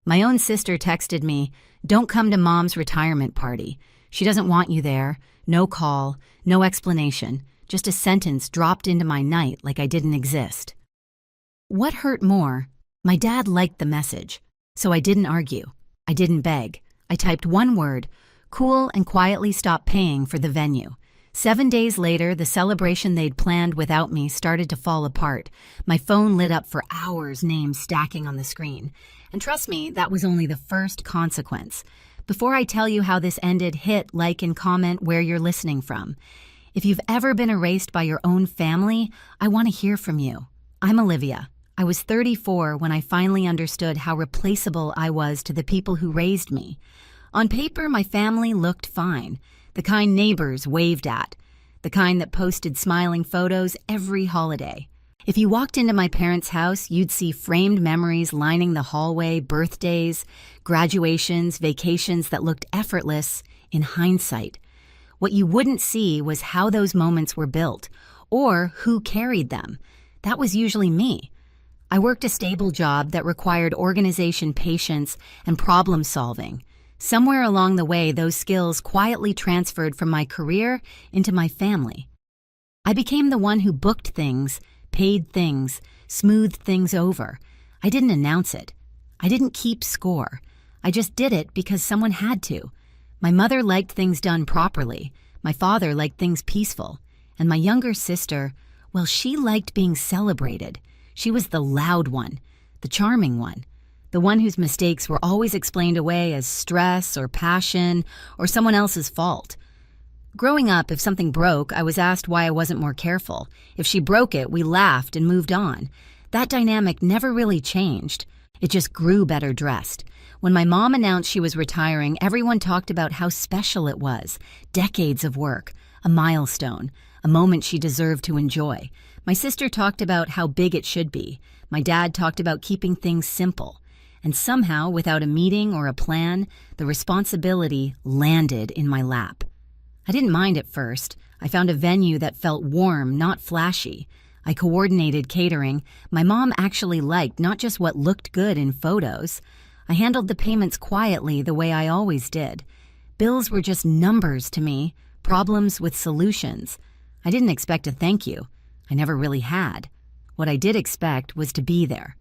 My own sister texted me, "Don't come to mom's retirement party. She doesn't want you there." No call, no explanation, just a sentence dropped into my night like I didn't exist. What hurt more? My dad liked the message, so I didn't argue. I didn't beg. I typed one word, cool, and quietly stopped paying for the venue. 7 days later, the celebration they'd planned without me started to fall apart. My phone lit up for hours, names stacking on the screen. And trust me, that was only the first consequence. Before I tell you how this ended, hit like and comment where you're listening from. If you've ever been erased by your own family, I want to hear from you. I'm Olivia. I was 34 when I finally understood how replaceable I was to the people who raised me. On paper, my family looked fine. The kind neighbors waved at. The kind that posted smiling photos every holiday. If you walked into my parents' house, you'd see framed memories lining the hallway, birthdays, graduations, vacations that looked effortless in hindsight. What you wouldn't see was how those moments were built, or who carried them. That was usually me. I worked a stable job that required organization, patience, and problem solving. Somewhere along the way, those skills quietly transferred from my career into my family. I became the one who booked things, paid things, smoothed things over. I didn't announce it. I didn't keep score. I just did it because someone had to. My mother liked things done properly. My father liked things peaceful. And my younger sister, well, she liked being celebrated. She was the loud one, the charming one, the one whose mistakes were always explained away as stress or passion or someone else's fault. Growing up, if something broke, I was asked why I wasn't more careful. If she broke it, we laughed and moved on. That dynamic never really changed. It just grew better dressed. When my mom announced she was retiring, everyone talked about how special it was. Decades of work, a milestone, a moment she deserved to enjoy. My sister talked about how big it should be. My dad talked about keeping things simple. And somehow, without a meeting or a plan, the responsibility landed in my lap. I didn't mind at first. I found a venue that felt warm, not flashy. I coordinated catering. My mom actually liked not just what looked good in photos. I handled the payments quietly the way I always did. Bills were just numbers to me, problems with solutions. I didn't expect a thank you. I never really had. What I did expect was to be there.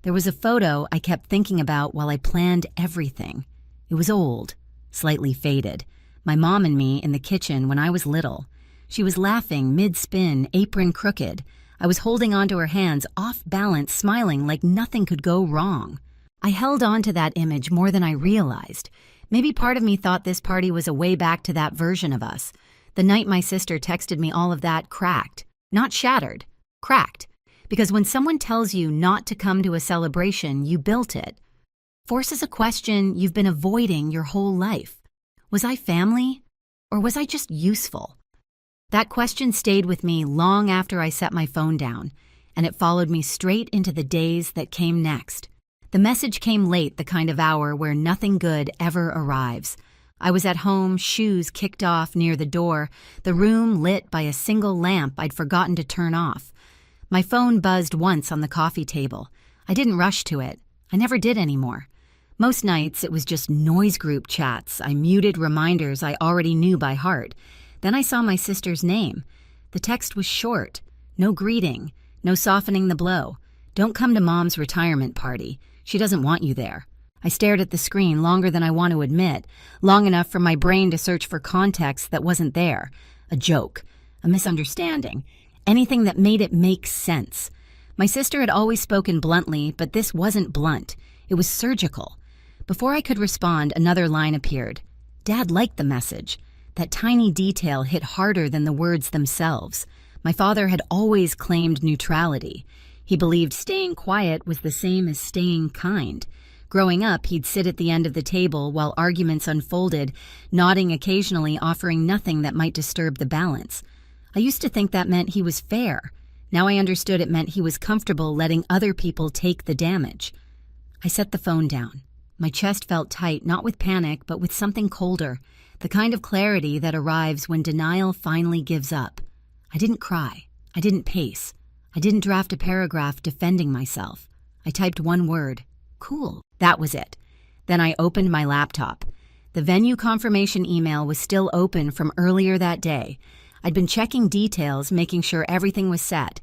There was a photo I kept thinking about while I planned everything. It was old, slightly faded. My mom and me in the kitchen when I was little. She was laughing mid-spin, apron crooked. I was holding onto her hands, off balance, smiling like nothing could go wrong. I held on to that image more than I realized. Maybe part of me thought this party was a way back to that version of us. The night my sister texted me all of that cracked. Not shattered, cracked. Because when someone tells you not to come to a celebration, you built it. Forces a question you've been avoiding your whole life. Was I family, or was I just useful? That question stayed with me long after I set my phone down, and it followed me straight into the days that came next. The message came late, the kind of hour where nothing good ever arrives. I was at home, shoes kicked off near the door, the room lit by a single lamp I'd forgotten to turn off. My phone buzzed once on the coffee table. I didn't rush to it. I never did anymore. Most nights, it was just noise group chats. I muted reminders I already knew by heart. Then I saw my sister's name. The text was short. No greeting. No softening the blow. Don't come to mom's retirement party. She doesn't want you there. I stared at the screen longer than I want to admit, long enough for my brain to search for context that wasn't there. A joke. A misunderstanding. Anything that made it make sense. My sister had always spoken bluntly, but this wasn't blunt. It was surgical. Before I could respond, another line appeared. Dad liked the message. That tiny detail hit harder than the words themselves. My father had always claimed neutrality. He believed staying quiet was the same as staying kind. Growing up, he'd sit at the end of the table while arguments unfolded, nodding occasionally, offering nothing that might disturb the balance. I used to think that meant he was fair. Now I understood it meant he was comfortable letting other people take the damage. I set the phone down. My chest felt tight, not with panic, but with something colder, the kind of clarity that arrives when denial finally gives up. I didn't cry. I didn't pace. I didn't draft a paragraph defending myself. I typed one word, cool. That was it. Then I opened my laptop. The venue confirmation email was still open from earlier that day. I'd been checking details, making sure everything was set.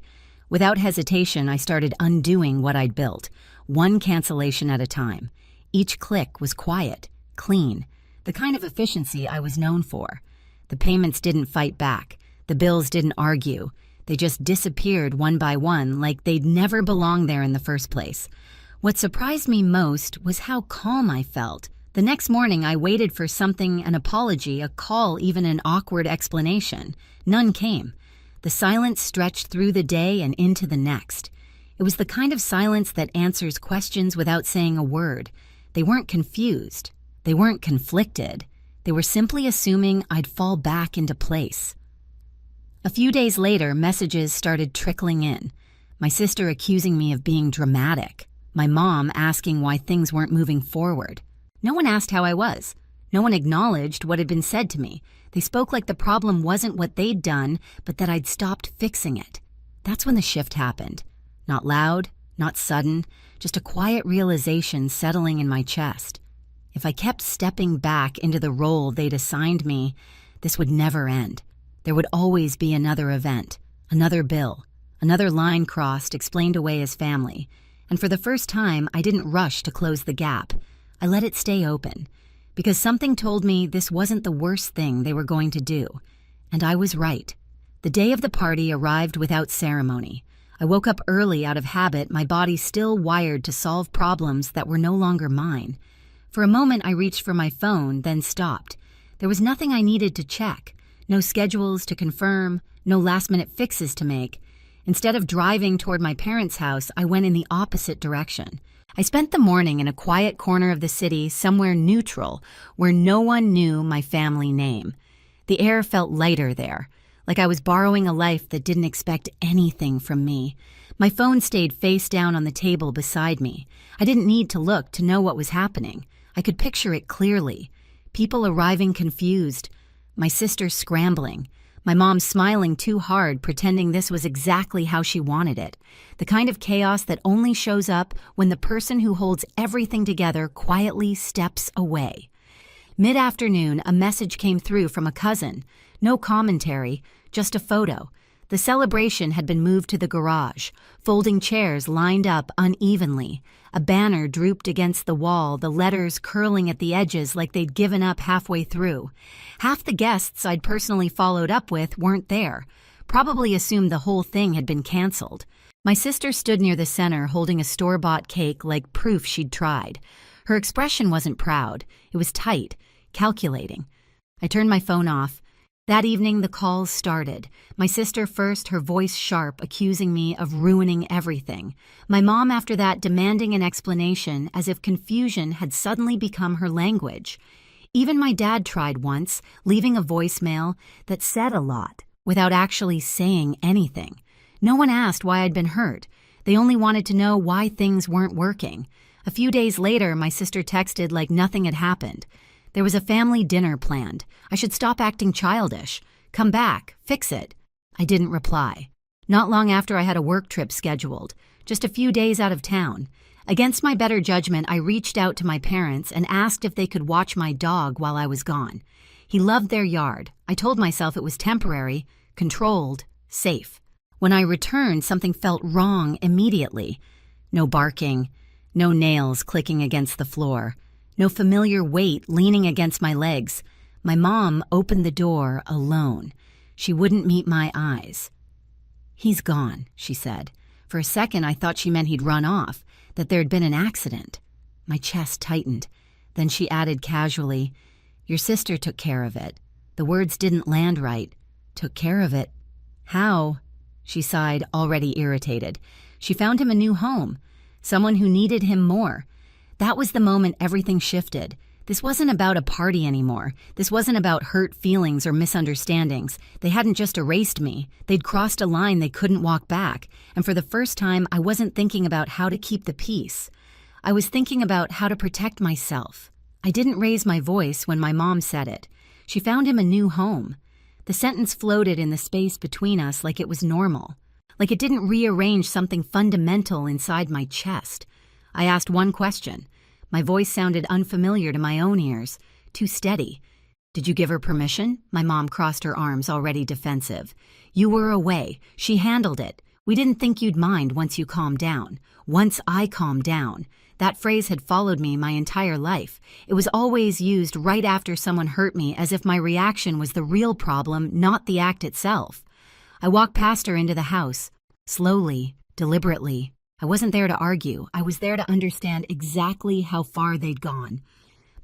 Without hesitation, I started undoing what I'd built, one cancellation at a time. Each click was quiet, clean, the kind of efficiency I was known for. The payments didn't fight back. The bills didn't argue. They just disappeared one by one like they'd never belonged there in the first place. What surprised me most was how calm I felt. The next morning, I waited for something, an apology, a call, even an awkward explanation. None came. The silence stretched through the day and into the next. It was the kind of silence that answers questions without saying a word. They weren't confused. They weren't conflicted. They were simply assuming I'd fall back into place. A few days later, messages started trickling in. My sister accusing me of being dramatic. My mom asking why things weren't moving forward. No one asked how I was. No one acknowledged what had been said to me. They spoke like the problem wasn't what they'd done, but that I'd stopped fixing it. That's when the shift happened. Not loud, not sudden, just a quiet realization settling in my chest. If I kept stepping back into the role they'd assigned me, this would never end. There would always be another event, another bill, another line crossed, explained away as family. And for the first time, I didn't rush to close the gap. I let it stay open, because something told me this wasn't the worst thing they were going to do. And I was right. The day of the party arrived without ceremony. I woke up early out of habit, my body still wired to solve problems that were no longer mine. For a moment, I reached for my phone, then stopped. There was nothing I needed to check. No schedules to confirm, no last-minute fixes to make. Instead of driving toward my parents' house, I went in the opposite direction. I spent the morning in a quiet corner of the city, somewhere neutral, where no one knew my family name. The air felt lighter there, like I was borrowing a life that didn't expect anything from me. My phone stayed face down on the table beside me. I didn't need to look to know what was happening. I could picture it clearly. People arriving confused. My sister scrambling. My mom smiling too hard, pretending this was exactly how she wanted it. The kind of chaos that only shows up when the person who holds everything together quietly steps away. Mid-afternoon, a message came through from a cousin. No commentary, just a photo. The celebration had been moved to the garage. Folding chairs lined up unevenly. A banner drooped against the wall, the letters curling at the edges like they'd given up halfway through. Half the guests I'd personally followed up with weren't there. Probably assumed the whole thing had been canceled. My sister stood near the center holding a store-bought cake like proof she'd tried. Her expression wasn't proud. It was tight, calculating. I turned my phone off. That evening, the calls started. My sister first, her voice sharp, accusing me of ruining everything. My mom after that demanding an explanation, as if confusion had suddenly become her language. Even my dad tried once, leaving a voicemail that said a lot, without actually saying anything. No one asked why I'd been hurt. They only wanted to know why things weren't working. A few days later, my sister texted like nothing had happened. There was a family dinner planned. I should stop acting childish. Come back. Fix it. I didn't reply. Not long after, I had a work trip scheduled, just a few days out of town. Against my better judgment, I reached out to my parents and asked if they could watch my dog while I was gone. He loved their yard. I told myself it was temporary, controlled, safe. When I returned, something felt wrong immediately. No barking, no nails clicking against the floor. No familiar weight leaning against my legs. My mom opened the door alone. She wouldn't meet my eyes. "He's gone," she said. For a second, I thought she meant he'd run off, that there'd been an accident. My chest tightened. Then she added casually, "Your sister took care of it." The words didn't land right. Took care of it? How? She sighed, already irritated. She found him a new home. Someone who needed him more. That was the moment everything shifted. This wasn't about a party anymore. This wasn't about hurt feelings or misunderstandings. They hadn't just erased me. They'd crossed a line they couldn't walk back. And for the first time, I wasn't thinking about how to keep the peace. I was thinking about how to protect myself. I didn't raise my voice when my mom said it. She found him a new home. The sentence floated in the space between us like it was normal. Like it didn't rearrange something fundamental inside my chest. I asked one question. My voice sounded unfamiliar to my own ears, too steady. Did you give her permission? My mom crossed her arms, already defensive. You were away. She handled it. We didn't think you'd mind once you calmed down. Once I calmed down. That phrase had followed me my entire life. It was always used right after someone hurt me, as if my reaction was the real problem, not the act itself. I walked past her into the house. Slowly, deliberately. I wasn't there to argue. I was there to understand exactly how far they'd gone.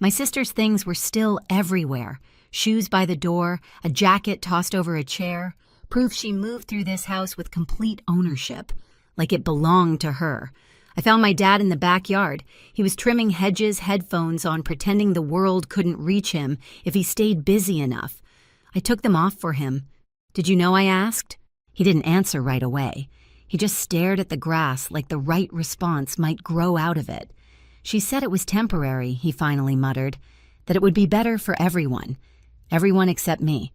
My sister's things were still everywhere. Shoes by the door, a jacket tossed over a chair. Proof she moved through this house with complete ownership, like it belonged to her. I found my dad in the backyard. He was trimming hedges, headphones on, pretending the world couldn't reach him if he stayed busy enough. I took them off for him. Did you know? I asked. He didn't answer right away. He just stared at the grass like the right response might grow out of it. She said it was temporary, he finally muttered, that it would be better for everyone. Everyone except me.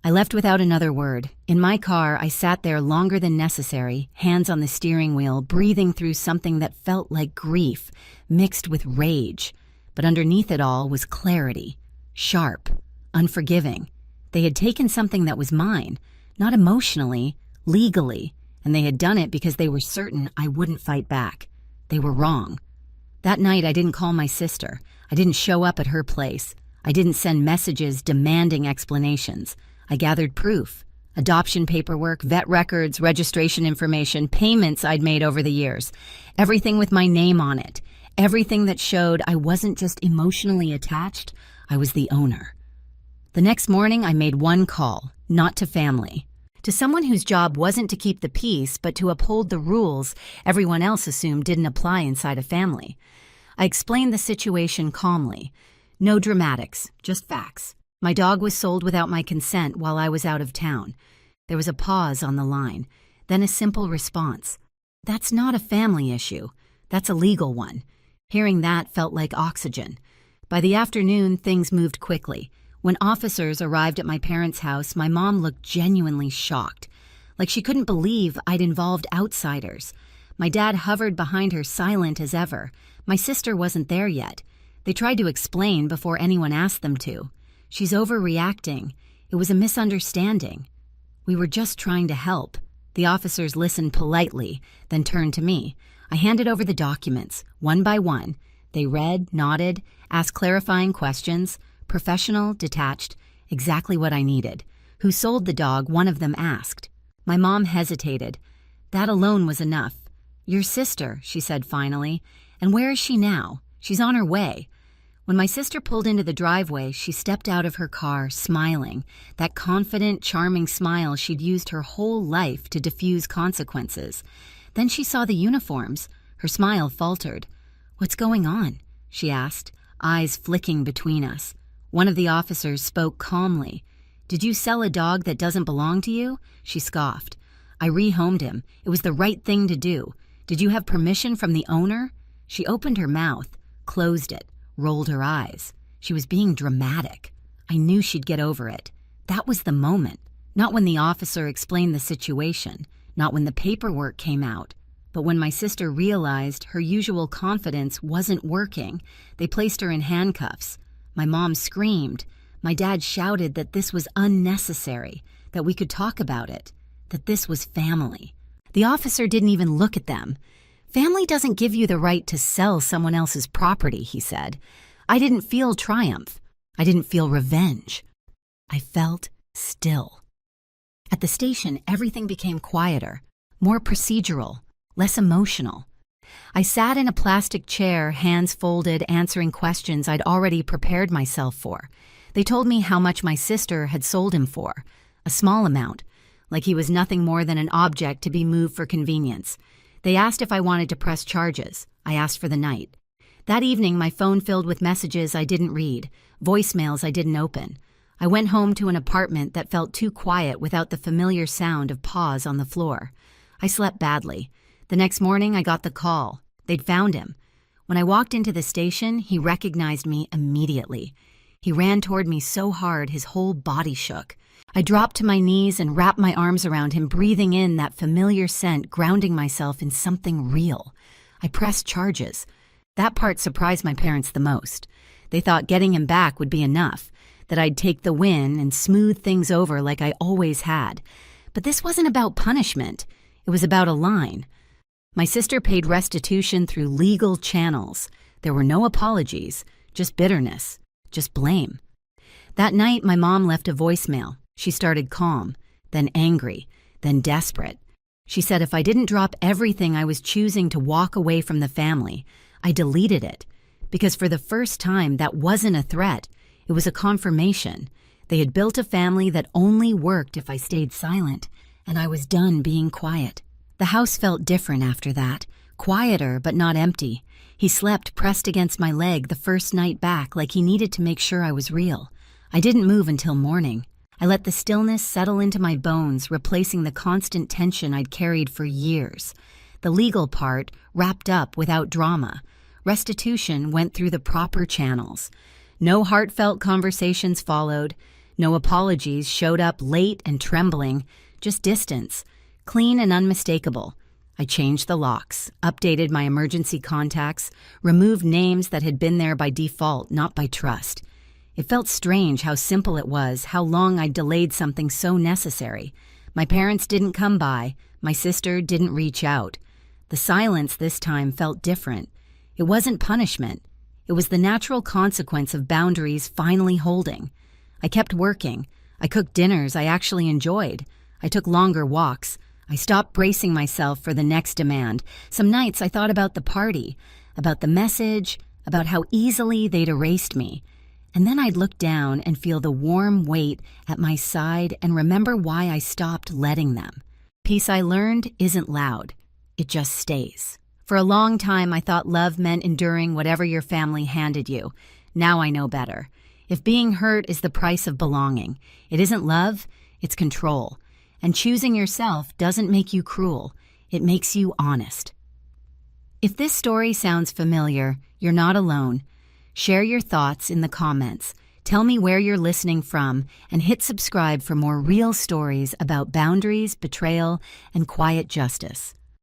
I left without another word. In my car, I sat there longer than necessary, hands on the steering wheel, breathing through something that felt like grief, mixed with rage. But underneath it all was clarity, sharp, unforgiving. They had taken something that was mine, not emotionally, legally, and they had done it because they were certain I wouldn't fight back. They were wrong. That night, I didn't call my sister. I didn't show up at her place. I didn't send messages demanding explanations. I gathered proof. Adoption paperwork, vet records, registration information, payments I'd made over the years. Everything with my name on it. Everything that showed I wasn't just emotionally attached, I was the owner. The next morning, I made one call, not to family. To someone whose job wasn't to keep the peace, but to uphold the rules everyone else assumed didn't apply inside a family. I explained the situation calmly. No dramatics, just facts. My dog was sold without my consent while I was out of town. There was a pause on the line, then a simple response. That's not a family issue. That's a legal one. Hearing that felt like oxygen. By the afternoon, things moved quickly. When officers arrived at my parents' house, my mom looked genuinely shocked, like she couldn't believe I'd involved outsiders. My dad hovered behind her, silent as ever. My sister wasn't there yet. They tried to explain before anyone asked them to. She's overreacting. It was a misunderstanding. We were just trying to help. The officers listened politely, then turned to me. I handed over the documents, one by one. They read, nodded, asked clarifying questions. Professional, detached, exactly what I needed. Who sold the dog, one of them asked. My mom hesitated. That alone was enough. Your sister, she said finally. And where is she now? She's on her way. When my sister pulled into the driveway, she stepped out of her car, smiling, that confident, charming smile she'd used her whole life to diffuse consequences. Then she saw the uniforms. Her smile faltered. What's going on? She asked, eyes flicking between us. One of the officers spoke calmly. Did you sell a dog that doesn't belong to you? She scoffed. I rehomed him. It was the right thing to do. Did you have permission from the owner? She opened her mouth, closed it, rolled her eyes. She was being dramatic. I knew she'd get over it. That was the moment. Not when the officer explained the situation, not when the paperwork came out, but when my sister realized her usual confidence wasn't working. They placed her in handcuffs. My mom screamed. My dad shouted that this was unnecessary, that we could talk about it, that this was family. The officer didn't even look at them. Family doesn't give you the right to sell someone else's property, he said. I didn't feel triumph. I didn't feel revenge. I felt still. At the station, everything became quieter, more procedural, less emotional. I sat in a plastic chair, hands folded, answering questions I'd already prepared myself for. They told me how much my sister had sold him for, a small amount, like he was nothing more than an object to be moved for convenience. They asked if I wanted to press charges. I asked for the night. That evening, my phone filled with messages I didn't read, voicemails I didn't open. I went home to an apartment that felt too quiet without the familiar sound of paws on the floor. I slept badly. The next morning, I got the call. They'd found him. When I walked into the station, he recognized me immediately. He ran toward me so hard his whole body shook. I dropped to my knees and wrapped my arms around him, breathing in that familiar scent, grounding myself in something real. I pressed charges. That part surprised my parents the most. They thought getting him back would be enough, that I'd take the win and smooth things over like I always had. But this wasn't about punishment. It was about a line. My sister paid restitution through legal channels. There were no apologies, just bitterness, just blame. That night, my mom left a voicemail. She started calm, then angry, then desperate. She said if I didn't drop everything I was choosing to walk away from the family, I deleted it. Because for the first time, that wasn't a threat. It was a confirmation. They had built a family that only worked if I stayed silent, and I was done being quiet. The house felt different after that, quieter but not empty. He slept pressed against my leg the first night back like he needed to make sure I was real. I didn't move until morning. I let the stillness settle into my bones, replacing the constant tension I'd carried for years. The legal part wrapped up without drama. Restitution went through the proper channels. No heartfelt conversations followed. No apologies showed up late and trembling. Just distance, clean and unmistakable. I changed the locks, updated my emergency contacts, removed names that had been there by default, not by trust. It felt strange how simple it was, how long I'd delayed something so necessary. My parents didn't come by. My sister didn't reach out. The silence this time felt different. It wasn't punishment. It was the natural consequence of boundaries finally holding. I kept working. I cooked dinners I actually enjoyed. I took longer walks. I stopped bracing myself for the next demand. Some nights I thought about the party, about the message, about how easily they'd erased me. And then I'd look down and feel the warm weight at my side and remember why I stopped letting them. Peace I learned isn't loud. It just stays. For a long time, I thought love meant enduring whatever your family handed you. Now I know better. If being hurt is the price of belonging, it isn't love, it's control. And choosing yourself doesn't make you cruel. It makes you honest. If this story sounds familiar, you're not alone. Share your thoughts in the comments. Tell me where you're listening from, and hit subscribe for more real stories about boundaries, betrayal, and quiet justice.